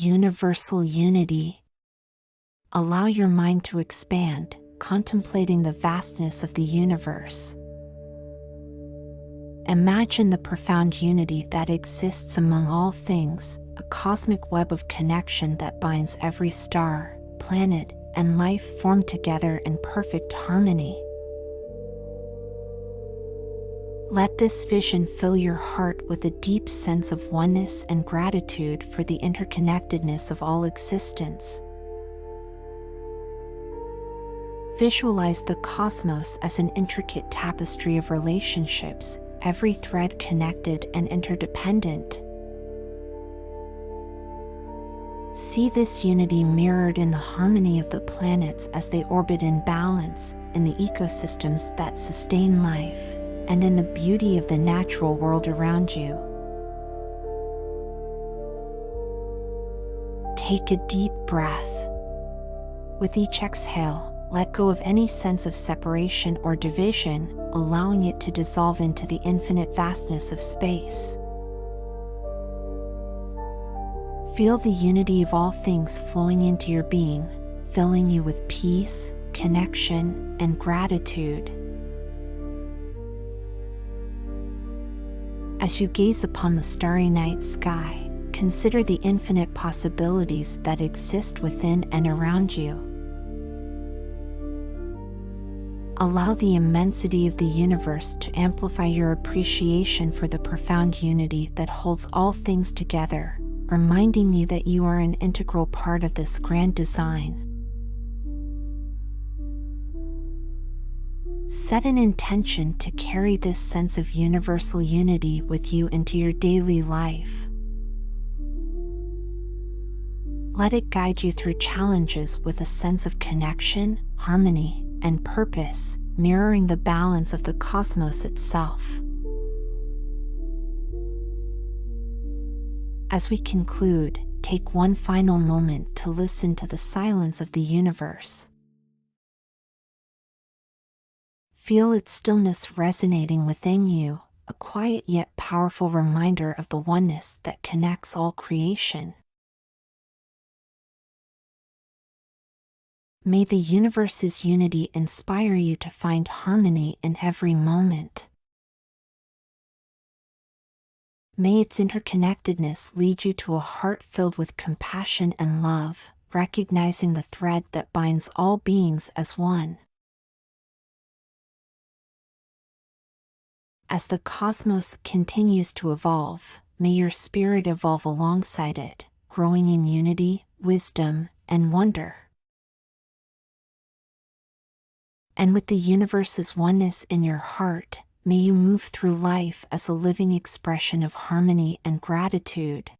universal unity. Allow your mind to expand, contemplating the vastness of the universe. Imagine the profound unity that exists among all things, a cosmic web of connection that binds every star, planet, and life form together in perfect harmony. Let this vision fill your heart with a deep sense of oneness and gratitude for the interconnectedness of all existence. Visualize the cosmos as an intricate tapestry of relationships, every thread connected and interdependent. See this unity mirrored in the harmony of the planets as they orbit in balance, in the ecosystems that sustain life, and in the beauty of the natural world around you. Take a deep breath. With each exhale, let go of any sense of separation or division, allowing it to dissolve into the infinite vastness of space. Feel the unity of all things flowing into your being, filling you with peace, connection, and gratitude. As you gaze upon the starry night sky, consider the infinite possibilities that exist within and around you. Allow the immensity of the universe to amplify your appreciation for the profound unity that holds all things together, reminding you that you are an integral part of this grand design. Set an intention to carry this sense of universal unity with you into your daily life. Let it guide you through challenges with a sense of connection, harmony, and purpose, mirroring the balance of the cosmos itself. As we conclude, take one final moment to listen to the silence of the universe. Feel its stillness resonating within you, a quiet yet powerful reminder of the oneness that connects all creation. May the universe's unity inspire you to find harmony in every moment. May its interconnectedness lead you to a heart filled with compassion and love, recognizing the thread that binds all beings as one. As the cosmos continues to evolve, may your spirit evolve alongside it, growing in unity, wisdom, and wonder. And with the universe's oneness in your heart, may you move through life as a living expression of harmony and gratitude.